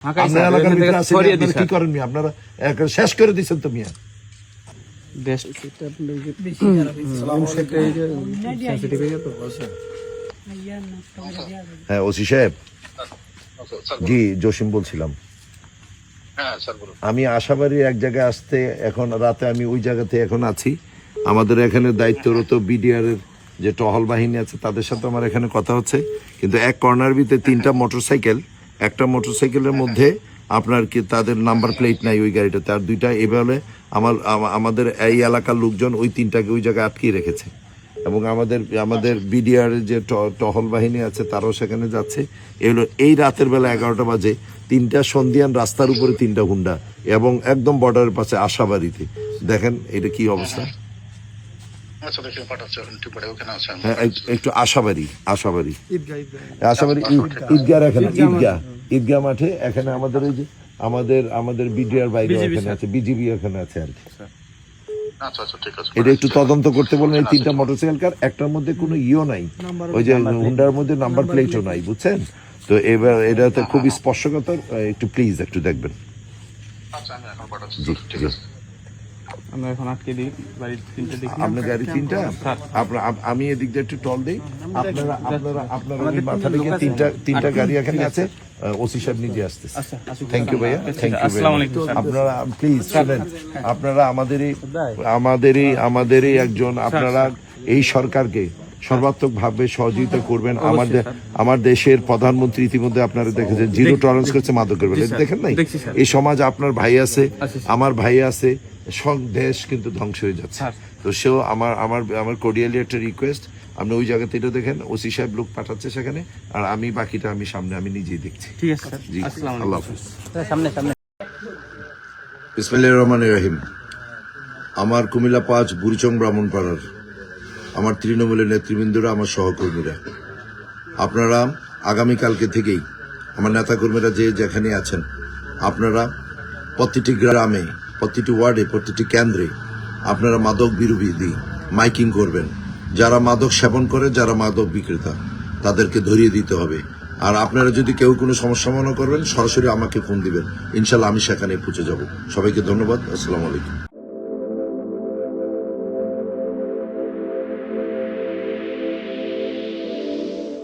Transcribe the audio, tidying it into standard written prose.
আপনার এলাকার ভিতরে আছে, আপনারা কি করেন মিয়া? আপনারা শেষ করে দিচ্ছেন তো মিয়া। হ্যাঁ ওসি সাহেব, জি জসিম বলছিলাম। আমি আশাবাড়ির এক জায়গায় আসতে, এখন রাতে আমি ওই জায়গাতে এখন আছি। আমাদের এখানে দায়িত্বরত বিডিআর এর যে টহল বাহিনী আছে তাদের সাথে আমার এখানে কথা হচ্ছে, কিন্তু এক কর্নার ভিতরে তিনটা মোটরসাইকেল, একটা মোটরসাইকেলের মধ্যে আপনার কি তাদের নাম্বার প্লেট নাই ওই গাড়িটাতে, আর দুইটা এভাবে আমাদের এই এলাকার লোকজন ওই তিনটাকে ওই জায়গায় আটকিয়ে রেখেছে। এবং আমাদের বিডিআর যে টহল বাহিনী আছে তারাও সেখানে যাচ্ছে। এগুলো এই রাতের বেলা 11টা বাজে তিনটা সন্ধিয়ান রাস্তার উপরে তিনটা হুন্ডা, এবং একদম বর্ডারের পাশে আশাবাড়িতে। দেখেন এটা কি অবস্থা। হ্যাঁ একটু আশাবাড়ি ঈদগাহ, এখানে ঈদগাহ মাঠে এখানে আমাদের ওই যে আমাদের বিডিআর বাইরে এখানে আছে, বিজিবি এখানে আছে আর কি। এটা একটু তদন্ত করতে বলেন। এই তিনটা মোটরসাইকেল কার, একটার মধ্যে কোনো ইও নাই, ওই যে হুন্ডার মধ্যে নাম্বার প্লেটও নাই, বুঝছেন তো। এবার এটাতে খুব স্পর্শকাতর, একটু প্লিজ একটু দেখবেন। জি ঠিক আছে, আপনার গাড়ি তিনটা, আমি এদিক দিয়ে একটু টল দিই। আপনারা মাথা থেকে তিনটা গাড়ি এখানে আছে, ওসি সাহেব নিজে আসতেছে। থ্যাংক ইউ ভাইয়া, থ্যাংক ইউ। আপনারা প্লিজ শুনেন, আপনারা আমাদেরই একজন, আপনারা এই সরকারকে সর্বাত্মক ভাবে সহযোগিতা করবেন। আমার দেশের প্রধানমন্ত্রী ইতিমধ্যে আপনারা দেখেছেন জিরো টলারেন্স করছে মাদকের বেলা, দেখেন নাই? এই সমাজ আপনার ভাই আছে, আমার ভাই আছে, দেশ কিন্তু ধ্বংস হয়ে যাচ্ছে। তো সেও আমার কোর্ডিয়ালি একটা রিকোয়েস্ট, আপনি ওই জায়গাতে এটা দেখেন, ওসি সাহেব লোক পাঠাচ্ছে সেখানে, আর আমি বাকিটা আমি সামনে আমি নিজেই দেখছি। ঠিক আছে জি, আল্লাহ হাফেজ। বিসমিল্লাহির রহমানির রহিম। আমার কুমিল্লা 5 বুড়িচং ব্রাহ্মণপাড়ার আমার তৃণমূলের নেতৃবৃন্দরা, আমার সহকর্মীরা, আপনারা আগামীকালকে থেকেই আমার নেতাকর্মীরা যেখানে আছেন, আপনারা প্রতিটি গ্রামে, প্রতিটি ওয়ার্ডে, প্রতিটি কেন্দ্রে আপনারা মাদক বিরোধী মাইকিং করবেন। যারা মাদক সেবন করে, যারা মাদক বিক্রেতা, তাদেরকে ধরিয়ে দিতে হবে। আর আপনারা যদি কেউ কোনো সমস্যা মনে করবেন, সরাসরি আমাকে ফোন দিবেন, ইনশাল্লাহ আমি সেখানে পৌঁছে যাব। সবাইকে ধন্যবাদ, আসসালামু আলাইকুম।